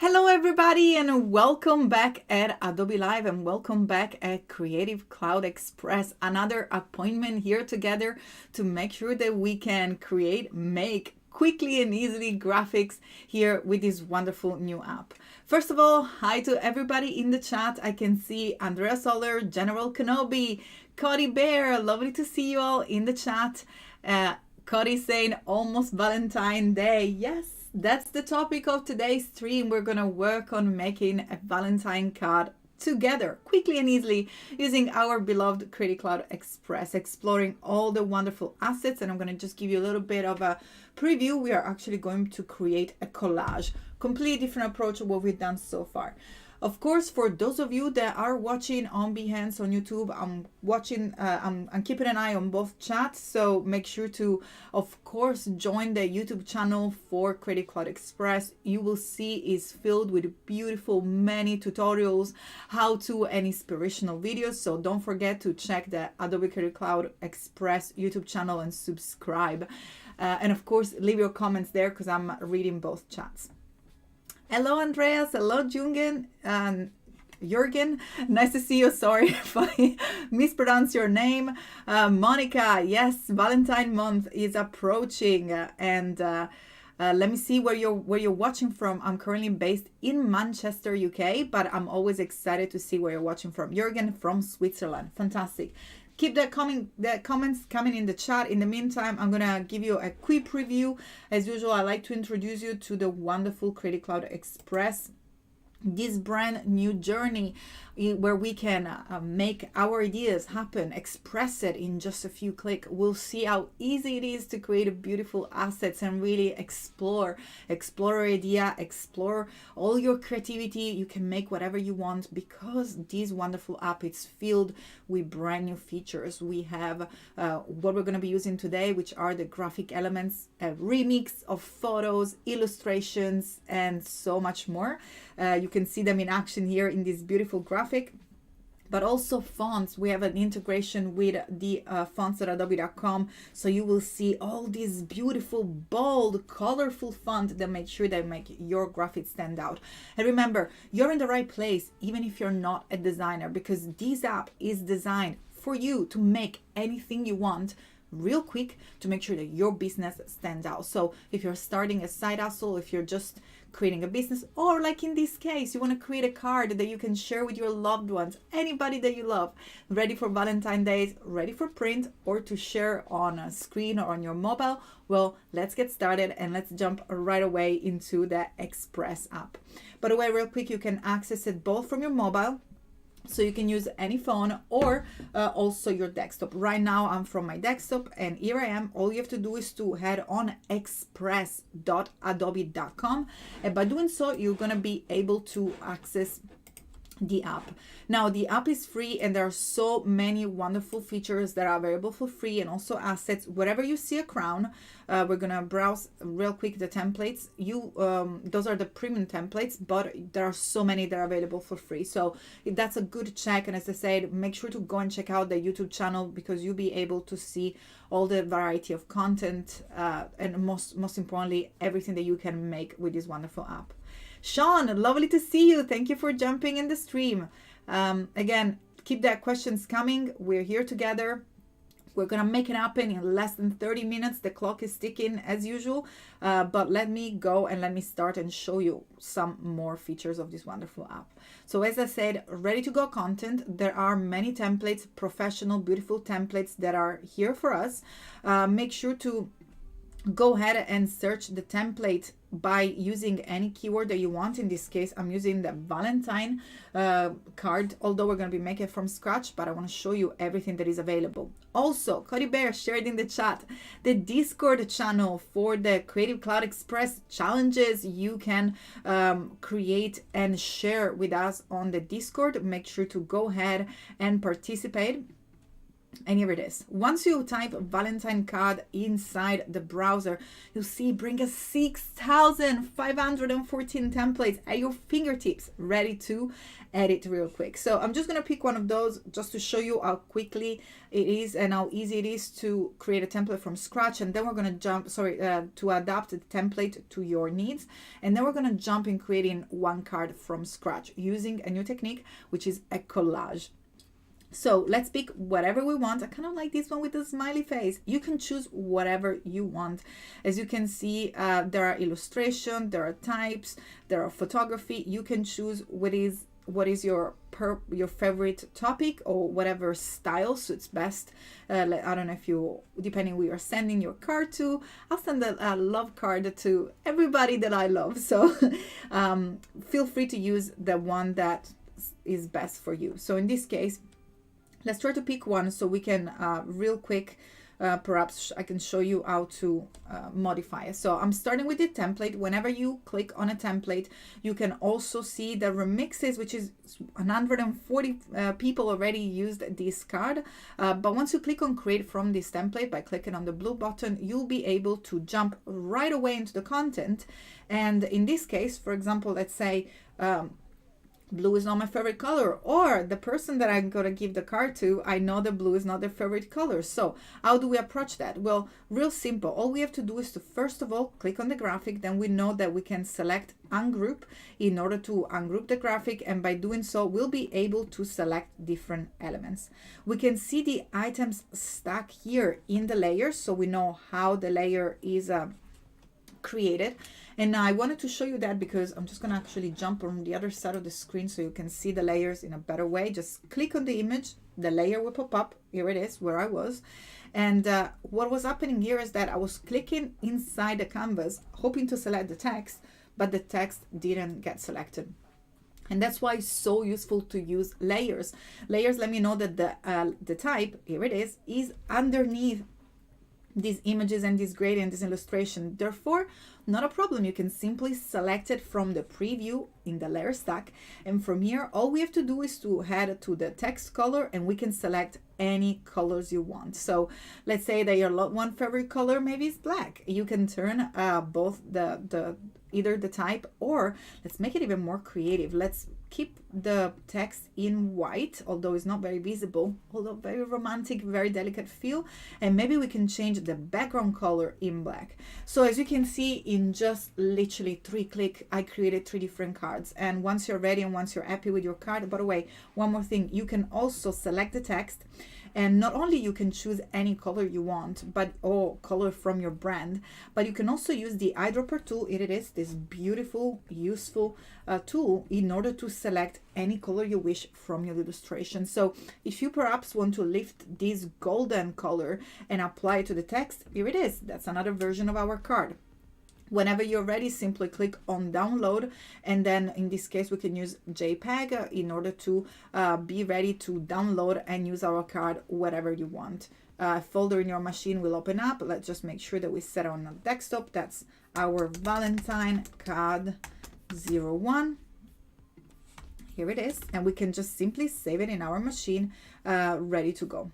Hello everybody and welcome back at Adobe Live and welcome back at Creative Cloud Express. Another appointment here together to make sure that we can make quickly and easily graphics here with this wonderful new app. First of all, hi to everybody in the chat. I can see Andrea Soler, General Kenobi, Cody Bear. Lovely to see you all in the chat. Cody saying almost Valentine Day. Yes. That's the topic of today's stream. We're going to work on making a Valentine card together, quickly and easily, using our beloved Creative Cloud Express, exploring all the wonderful assets. And I'm going to just give you a little bit of a preview. We are actually going to create a collage, completely different approach of what we've done so far. Of course, for those of you that are watching on Behance on YouTube, I'm keeping an eye on both chats. So make sure to, of course, join the YouTube channel for Creative Cloud Express. You will see is filled with beautiful, many tutorials, how-to and inspirational videos. So don't forget to check the Adobe Creative Cloud Express YouTube channel and subscribe. And of course, leave your comments there because I'm reading both chats. Hello, Andreas. Hello, Jürgen. Nice to see you. Sorry if I mispronounce your name. Monica, yes, Valentine month is approaching, and let me see where you're watching from. I'm currently based in Manchester, UK, but I'm always excited to see where you're watching from. Jürgen from Switzerland. Fantastic. Keep the comments coming in the chat. In the meantime, I'm going to give you a quick preview. As usual, I like to introduce you to the wonderful Creative Cloud Express, this brand new journey where we can make our ideas happen, express it in just a few clicks. We'll see how easy it is to create beautiful assets and really explore your idea, explore all your creativity. You can make whatever you want because this wonderful app is filled with brand new features. We have what we're going to be using today, which are the graphic elements, a remix of photos, illustrations, and so much more. You can see them in action here in this beautiful graphic. But also fonts. We have an integration with the fonts at adobe.com. So you will see all these beautiful, bold, colorful fonts that make sure they make your graphics stand out. And remember, you're in the right place, even if you're not a designer, because this app is designed for you to make anything you want real quick to make sure that your business stands out. So if you're starting a side hustle, if you're just creating a business, or like in this case, you want to create a card that you can share with your loved ones, anybody that you love, ready for Valentine's Day, ready for print, or to share on a screen or on your mobile, well, let's get started and let's jump right away into the Express app. By the way, real quick, you can access it both from your mobile, so you can use any phone or also your desktop. Right now I'm from my desktop and here I am. All you have to do is to head on express.adobe.com, and by doing so you're going to be able to access the app. Now the app is free and there are so many wonderful features that are available for free, and also assets. Wherever you see a crown, we're gonna browse real quick the templates. Those are the premium templates, but there are so many that are available for free, so that's a good check. And as I said, make sure to go and check out the YouTube channel because you'll be able to see all the variety of content and most importantly, everything that you can make with this wonderful app. Sean, lovely to see you. Thank you for jumping in the stream. Again, keep that questions coming. We're here together. We're going to make it happen in less than 30 minutes. The clock is ticking as usual. But let me go and let me start and show you some more features of this wonderful app. So as I said, ready to go content. There are many templates, professional, beautiful templates that are here for us. Make sure to go ahead and search the template by using any keyword that you want. In this case, I'm using the Valentine card, although we're going to be making it from scratch, but I want to show you everything that is available. Also, Cody Bear shared in the chat the Discord channel for the Creative Cloud Express challenges. You can create and share with us on the Discord. Make sure to go ahead and participate. And here it is. Once you type Valentine card inside the browser, you'll see bring us 6,514 templates at your fingertips, ready to edit real quick. So I'm just going to pick one of those just to show you how quickly it is and how easy it is to create a template from scratch. And then we're going to jump, to adapt the template to your needs. And then we're going to jump in creating one card from scratch using a new technique, which is a collage. So let's pick whatever we want. I kind of like this one with the smiley face. You can choose whatever you want. As you can see, there are illustrations, there are types, there are photography. You can choose what is your favorite topic or whatever style suits best. I don't know if you, depending who you're sending your card to. I'll send a love card to everybody that I love. So feel free to use the one that is best for you. So in this case, let's try to pick one so we can real quick, perhaps I can show you how to modify it. So I'm starting with the template. Whenever you click on a template, you can also see the remixes, which is 140 people already used this card. But once you click on create from this template by clicking on the blue button, you'll be able to jump right away into the content. And in this case, for example, let's say, blue is not my favorite color, or the person that I'm going to give the card to, I know that blue is not their favorite color. So how do we approach that? Well, real simple. All we have to do is to first of all click on the graphic. Then we know that we can select ungroup in order to ungroup the graphic, and by doing so we'll be able to select different elements. We can see the items stack here in the layers, so we know how the layer is created. And I wanted to show you that because I'm just going to actually jump on the other side of the screen so you can see the layers in a better way. Just click on the image, the layer will pop up. Here it is where I was. And what was happening here is that I was clicking inside the canvas, hoping to select the text, but the text didn't get selected. And that's why it's so useful to use layers. Layers let me know that the type, here it is underneath these images and this gradient, this illustration. Therefore, not a problem. You can simply select it from the preview in the layer stack. And from here, all we have to do is to head to the text color and we can select any colors you want. So let's say that your one favorite color maybe is black. You can turn both either the type, or let's make it even more creative. Let's keep the text in white, although it's not very visible, although very romantic, very delicate feel. And maybe we can change the background color in black. So as you can see, in just literally 3 clicks, I created 3 different cards. And once you're ready and once you're happy with your card, by the way, one more thing, you can also select the text. And not only you can choose any color you want, or color from your brand, but you can also use the eyedropper tool. Here it is, this beautiful, useful tool in order to select any color you wish from your illustration. So if you perhaps want to lift this golden color and apply it to the text, here it is. That's another version of our card. Whenever you're ready, simply click on download, and then in this case we can use JPEG in order to be ready to download and use our card whatever you want. A folder in your machine will open up. Let's just make sure that we set it on a desktop. That's our Valentine card 01. Here it is, and we can just simply save it in our machine, ready to go.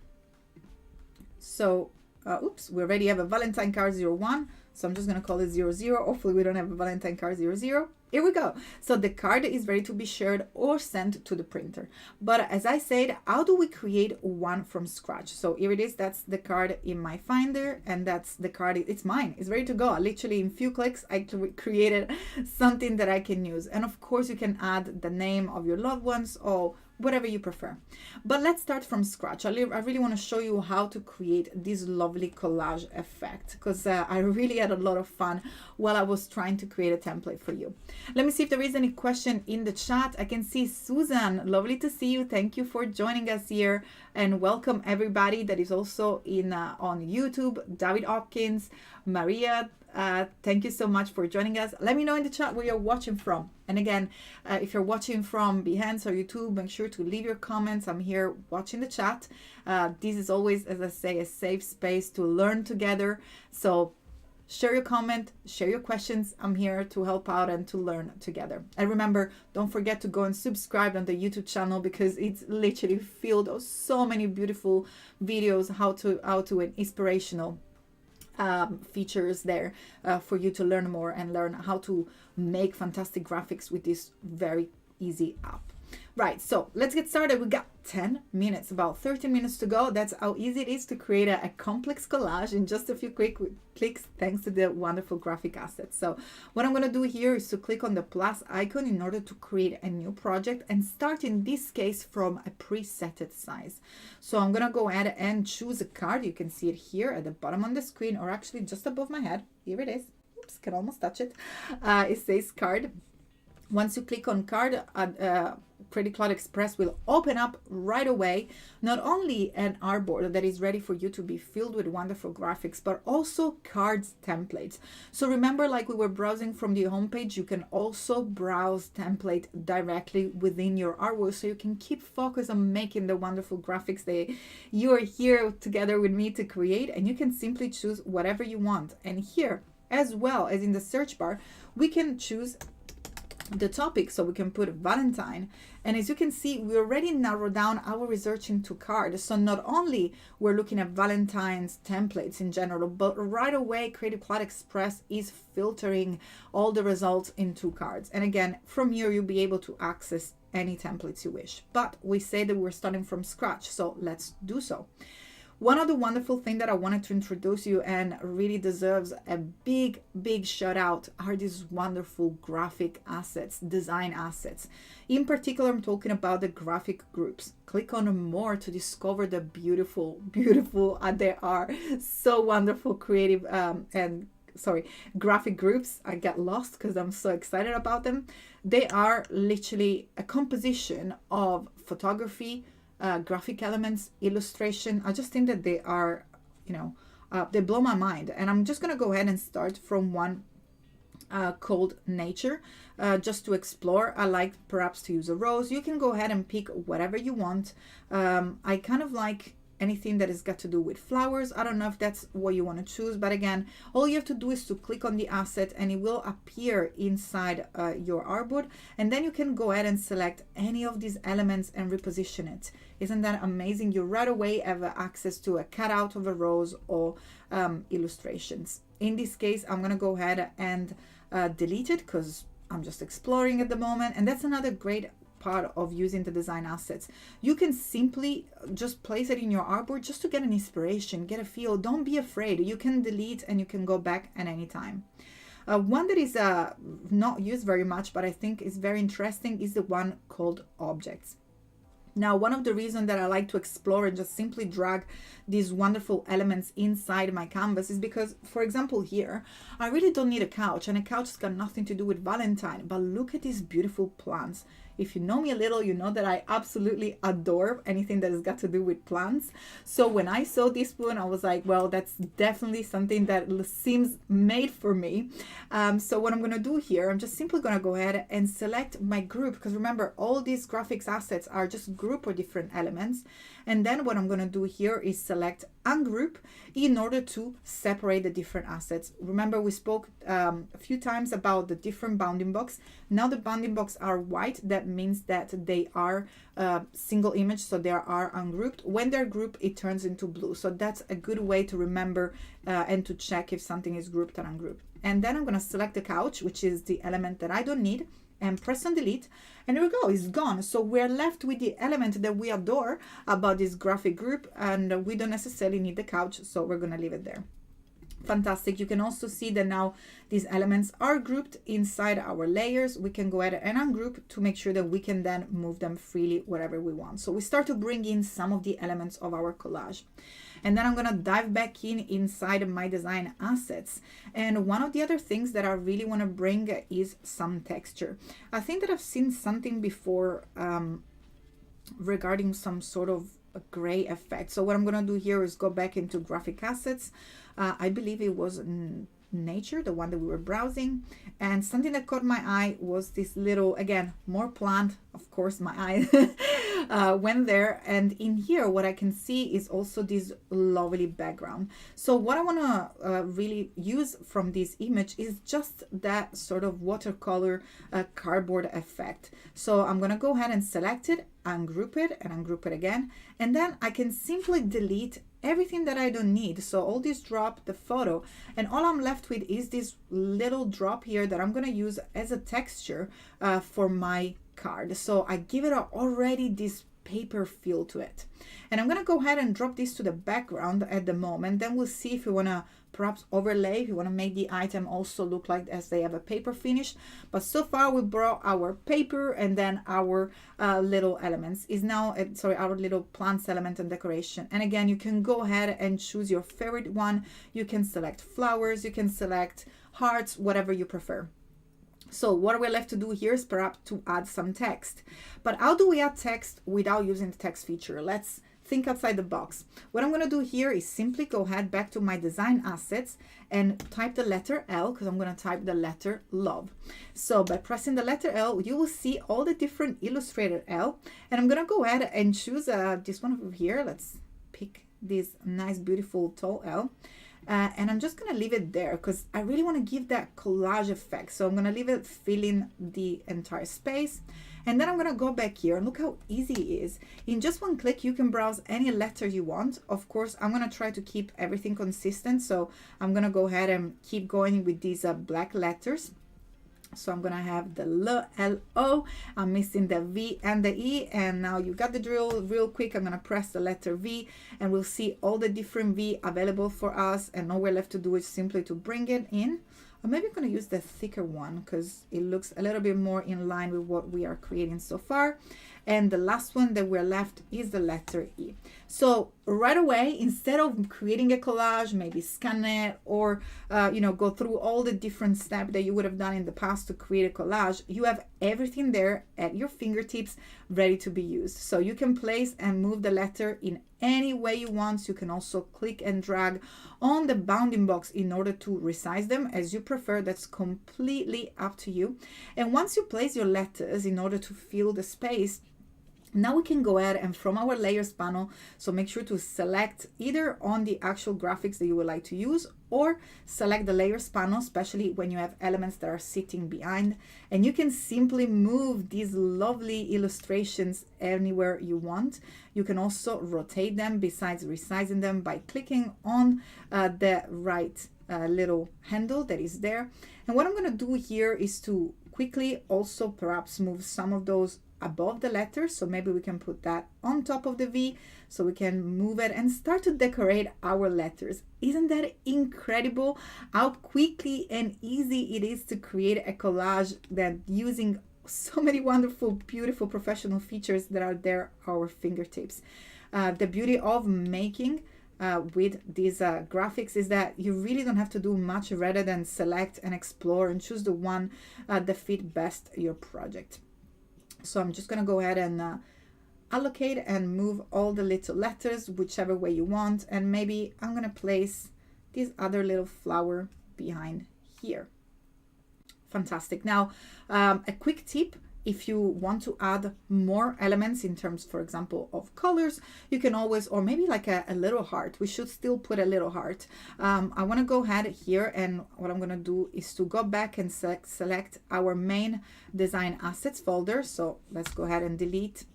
So oops, we already have a Valentine card 01. So I'm just going to call it 00. Hopefully we don't have a Valentine card 00. Here we go. So the card is ready to be shared or sent to the printer. But as I said, how do we create one from scratch? So here it is. That's the card in my Finder, and that's the card. It's mine. It's ready to go. Literally in few clicks, I created something that I can use. And of course, you can add the name of your loved ones or whatever you prefer. But let's start from scratch. I really want to show you how to create this lovely collage effect, because I really had a lot of fun while I was trying to create a template for you. Let me see if there is any question in the chat. I can see Susan. Lovely to see you. Thank you for joining us here, and welcome everybody that is also in on YouTube. David Hopkins, Maria, thank you so much for joining us. Let me know in the chat where you're watching from. And again, if you're watching from Behance or YouTube, make sure to leave your comments. I'm here watching the chat. This is always, as I say, a safe space to learn together. So share your comment, share your questions. I'm here to help out and to learn together. And remember, don't forget to go and subscribe on the YouTube channel, because it's literally filled of so many beautiful videos, how to and inspirational features there for you to learn more and learn how to make fantastic graphics with this very easy app. Right, so let's get started. We got 10 minutes, about 13 minutes to go. That's how easy it is to create a complex collage in just a few quick clicks, thanks to the wonderful graphic assets. So what I'm going to do here is to click on the plus icon in order to create a new project and start, in this case, from a presetted size. So I'm going to go ahead and choose a card. You can see it here at the bottom on the screen, or actually just above my head. Here it is. Oops, can almost touch it. It says card. Once you click on card, Kladi Express will open up right away, not only an artboard that is ready for you to be filled with wonderful graphics, but also cards templates. So remember, like we were browsing from the homepage, you can also browse template directly within your artwork, so you can keep focus on making the wonderful graphics that you are here together with me to create, and you can simply choose whatever you want. And here, as well as in the search bar, we can choose the topic, so we can put Valentine, and as you can see, we already narrowed down our research into cards. So not only we're looking at Valentine's templates in general, but right away Kladi Express is filtering all the results into cards. And again, from here you'll be able to access any templates you wish, but we say that we're starting from scratch, so let's do so. One of the wonderful things that I wanted to introduce you and really deserves a big shout out are these wonderful graphic assets, design assets. In particular, I'm talking about the graphic groups. Click on more to discover the beautiful, they are so wonderful, creative graphic groups. I get lost because I'm so excited about them. They are literally a composition of photography, graphic elements, illustration. I just think that they are, they blow my mind. And I'm just going to go ahead and start from one called nature, just to explore. I like perhaps to use a rose. You can go ahead and pick whatever you want. I kind of like anything that has got to do with flowers. I don't know if that's what you want to choose, but again, all you have to do is to click on the asset and it will appear inside your artboard, and then you can go ahead and select any of these elements and reposition it. Isn't that amazing? You right away have access to a cutout of a rose or illustrations. In this case, I'm going to go ahead and delete it because I'm just exploring at the moment, and that's another great part of using the design assets. You can simply just place it in your artboard just to get an inspiration, get a feel. Don't be afraid. You can delete and you can go back at any time. One that is not used very much, but I think is very interesting, is the one called objects. Now, one of the reasons that I like to explore and just simply drag these wonderful elements inside my canvas is because, for example, here, I really don't need a couch, and a couch has got nothing to do with Valentine, but look at these beautiful plants. If you know me a little, you know that I absolutely adore anything that has got to do with plants. So when I saw this one, I was like, well, that's definitely something that seems made for me. So what I'm going to do here, I'm just simply going to go ahead and select my group, because remember, all these graphics assets are just group or different elements. And then what I'm going to do here is select ungroup in order to separate the different assets. Remember, we spoke a few times about the different bounding box. Now the bounding box are white. That means that they are single image, so they are ungrouped. When they're grouped, it turns into blue. So that's a good way to remember and to check if something is grouped or ungrouped. And then I'm going to select the couch, which is the element that I don't need, and press on delete, and there we go, it's gone. So we're left with the element that we adore about this graphic group, and we don't necessarily need the couch, so we're going to leave it there. Fantastic. You can also see that now these elements are grouped inside our layers. We can go ahead and ungroup to make sure that we can then move them freely wherever we want. So we start to bring in some of the elements of our collage. And then I'm going to dive back inside my design assets. And one of the other things that I really want to bring is some texture. I think that I've seen something before regarding some sort of a gray effect. So what I'm going to do here is go back into graphic assets. I believe it was nature, the one that we were browsing, and something that caught my eye was this little, again, more plant, of course, my eye went there, and in here what I can see is also this lovely background. So what I want to really use from this image is just that sort of watercolor cardboard effect. So I'm going to go ahead and select it, ungroup it, and ungroup it again, and then I can simply delete everything that I don't need. So all this drop the photo, and all I'm left with is this little drop here that I'm going to use as a texture for my card. So I give it already this paper feel to it, and I'm going to go ahead and drop this to the background at the moment. Then we'll see if we want to perhaps overlay, if you want to make the item also look like as they have a paper finish. But so far we brought our paper, and then our little elements is now sorry, our little plants element and decoration. And again, you can go ahead and choose your favorite one. You can select flowers, you can select hearts, whatever you prefer. So what we're left to do here is perhaps to add some text. But how do we add text without using the text feature? Let's think outside the box. What I'm going to do here is simply go ahead back to my design assets and type the letter L, because I'm going to type the letter love. So by pressing the letter L, you will see all the different illustrated L, and I'm going to go ahead and choose this one over here. Let's pick this nice beautiful tall L. And I'm just going to leave it there because I really want to give that collage effect. So I'm going to leave it filling the entire space. And then I'm going to go back here and look how easy it is. In just one click, you can browse any letter you want. Of course, I'm going to try to keep everything consistent. So I'm going to go ahead and keep going with these black letters. So I'm going to have the L, L, O. I'm missing the V and the E. And now you got the drill. Real quick, I'm going to press the letter V, and we'll see all the different V available for us. And all we're left to do is simply to bring it in. Or maybe I'm going to use the thicker one because it looks a little bit more in line with what we are creating so far. And the last one that we're left is the letter E. So right away, instead of creating a collage, maybe scan it or, go through all the different steps that you would have done in the past to create a collage, you have everything there at your fingertips ready to be used. So you can place and move the letter in any way you want. You can also click and drag on the bounding box in order to resize them as you prefer. That's completely up to you. And once you place your letters in order to fill the space, now we can go ahead and from our layers panel, so make sure to select either on the actual graphics that you would like to use, or select the layers panel, especially when you have elements that are sitting behind, and you can simply move these lovely illustrations anywhere you want. You can also rotate them besides resizing them by clicking on the right little handle that is there. And what I'm going to do here is to quickly also perhaps move some of those above the letters. So maybe we can put that on top of the V so we can move it and start to decorate our letters. Isn't that incredible how quickly and easy it is to create a collage that using so many wonderful, beautiful professional features that are there at our fingertips. The beauty of making with these graphics is that you really don't have to do much rather than select and explore and choose the one that fit best your project. So I'm just going to go ahead and allocate and move all the little letters whichever way you want. And maybe I'm going to place this other little flower behind here. Fantastic. Now, a quick tip. If you want to add more elements in terms, for example, of colors, you can always, or maybe like a little heart. We should still put a little heart. I want to go ahead here, and what I'm going to do is to go back and select our main design assets folder. So let's go ahead and delete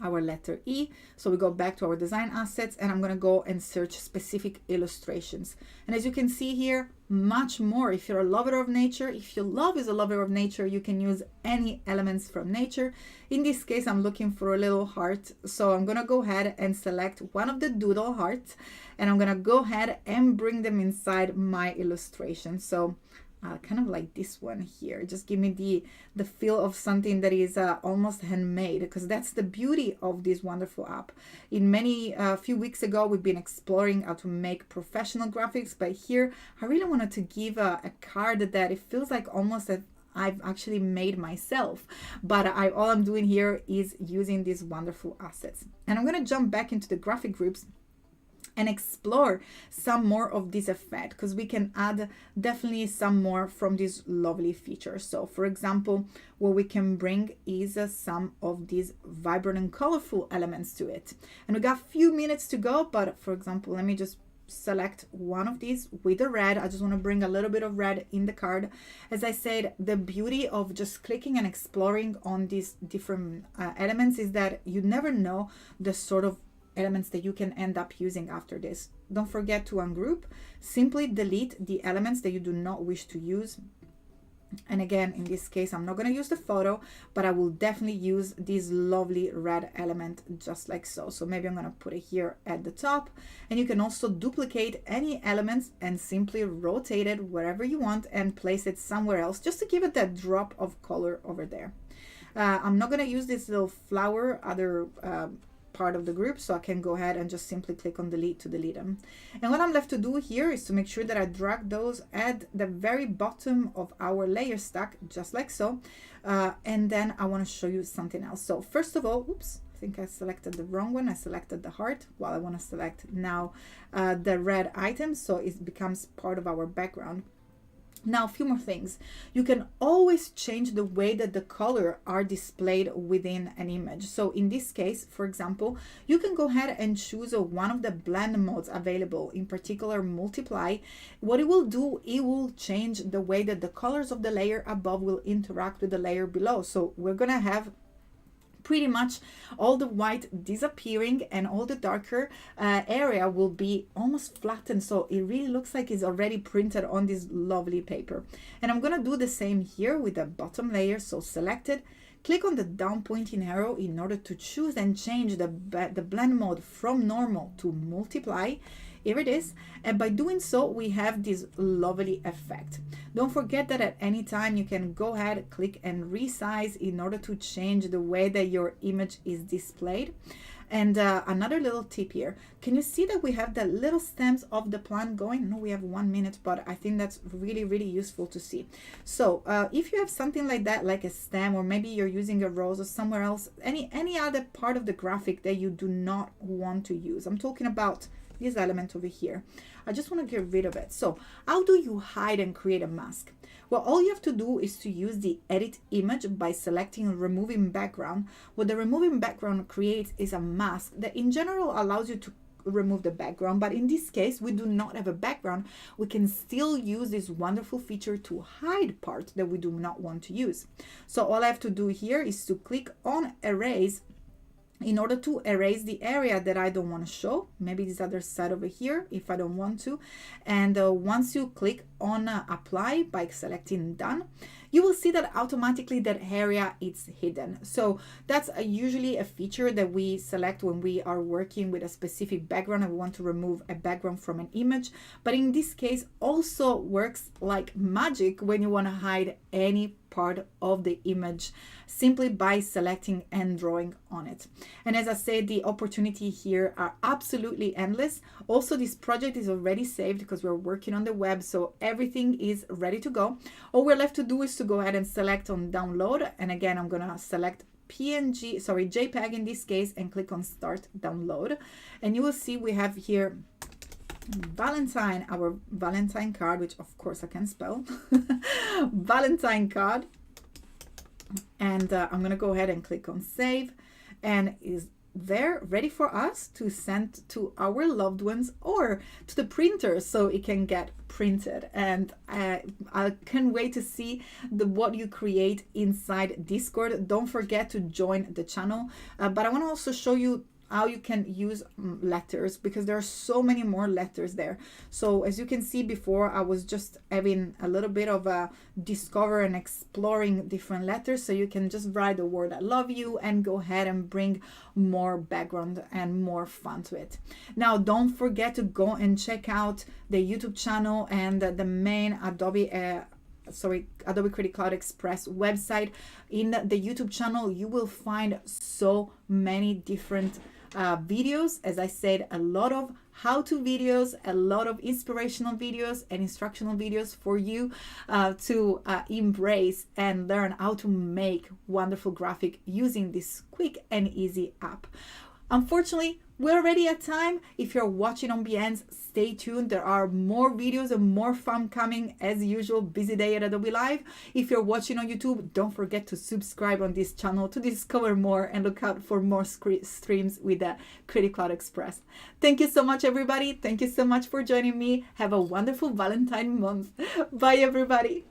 our letter E. So we go back to our design assets, and I'm going to go and search specific illustrations. And as you can see here, much more. If you're a lover of nature, if your love is a lover of nature, you can use any elements from nature. In this case, I'm looking for a little heart. So I'm going to go ahead and select one of the doodle hearts, and I'm going to go ahead and bring them inside my illustration. So kind of like this one here. Just give me the feel of something that is almost handmade, because that's the beauty of this wonderful app. In many few weeks ago, we've been exploring how to make professional graphics, but here I really wanted to give a card that it feels like almost that I've actually made myself, but all I'm doing here is using these wonderful assets. And I'm going to jump back into the graphic groups. and explore some more of this effect, because we can add definitely some more from this lovely feature. So for example, what we can bring is some of these vibrant and colorful elements to it. And we got a few minutes to go, but for example, let me just select one of these with the red. I just want to bring a little bit of red in the card. As I said, the beauty of just clicking and exploring on these different elements is that you never know the sort of elements that you can end up using after this. Don't forget to ungroup. Simply delete the elements that you do not wish to use. And again, in this case, I'm not going to use the photo, but I will definitely use this lovely red element just like so. So maybe I'm going to put it here at the top, and you can also duplicate any elements and simply rotate it wherever you want and place it somewhere else just to give it that drop of color over there. I'm not going to use this little flower other part of the group, so I can go ahead and just simply click on delete to delete them. And what I'm left to do here is to make sure that I drag those at the very bottom of our layer stack, just like so. And then I want to show you something else. So first of all, oops, I think I selected the wrong one. I selected the heart. Well, I want to select now the red item, so it becomes part of our background. Now, a few more things. You can always change the way that the color are displayed within an image. So in this case, for example, you can go ahead and choose one of the blend modes available, in particular multiply. What it will do, it will change the way that the colors of the layer above will interact with the layer below. So we're gonna have pretty much all the white disappearing, and all the darker area will be almost flattened, so it really looks like it's already printed on this lovely paper. And I'm gonna do the same here with the bottom layer. So select it, click on the down pointing arrow in order to choose and change the blend mode from normal to multiply. Here it is, and by doing so we have this lovely effect. Don't forget that at any time you can go ahead, click and resize in order to change the way that your image is displayed. And another little tip here, can you see that we have the little stems of the plant going? No, we have 1 minute, but I think that's really, really useful to see. So if you have something like that, like a stem, or maybe you're using a rose or somewhere else, any other part of the graphic that you do not want to use, I'm talking about this element over here, I just want to get rid of it. So how do you hide and create a mask? Well, all you have to do is to use the edit image by selecting removing background. What the removing background creates is a mask that in general allows you to remove the background, but in this case we do not have a background. We can still use this wonderful feature to hide parts that we do not want to use. So all I have to do here is to click on erase in order to erase the area that I don't want to show, maybe this other side over here if I don't want to. And once you click on apply by selecting done, you will see that automatically that area is hidden. So that's usually a feature that we select when we are working with a specific background and we want to remove a background from an image. But in this case also works like magic when you want to hide any part of the image simply by selecting and drawing on it. And as I said, the opportunity here are absolutely endless. Also, this project is already saved because we're working on the web, so everything is ready to go. All we're left to do is to go ahead and select on download, and again I'm gonna select JPEG in this case, and click on start download, and you will see we have here Valentine, our Valentine card, which of course I can spell Valentine card. And I'm gonna go ahead and click on save, and is there ready for us to send to our loved ones or to the printer so it can get printed. And I can't wait to see what you create inside Discord. Don't forget to join the channel, but I want to also show you how you can use letters, because there are so many more letters there. So as you can see before, I was just having a little bit of a discover and exploring different letters. So you can just write the word I love you and go ahead and bring more background and more fun to it. Now don't forget to go and check out the YouTube channel and the main Adobe Creative Cloud Express website. In the YouTube channel you will find so many different videos. As I said, a lot of how-to videos, a lot of inspirational videos and instructional videos for you to embrace and learn how to make wonderful graphic using this quick and easy app. Unfortunately, we're already at time. If you're watching on Behance, stay tuned. There are more videos and more fun coming as usual. Busy day at Adobe Live. If you're watching on YouTube, don't forget to subscribe on this channel to discover more and look out for more streams with the Creative Cloud Express. Thank you so much, everybody. Thank you so much for joining me. Have a wonderful Valentine month. Bye, everybody.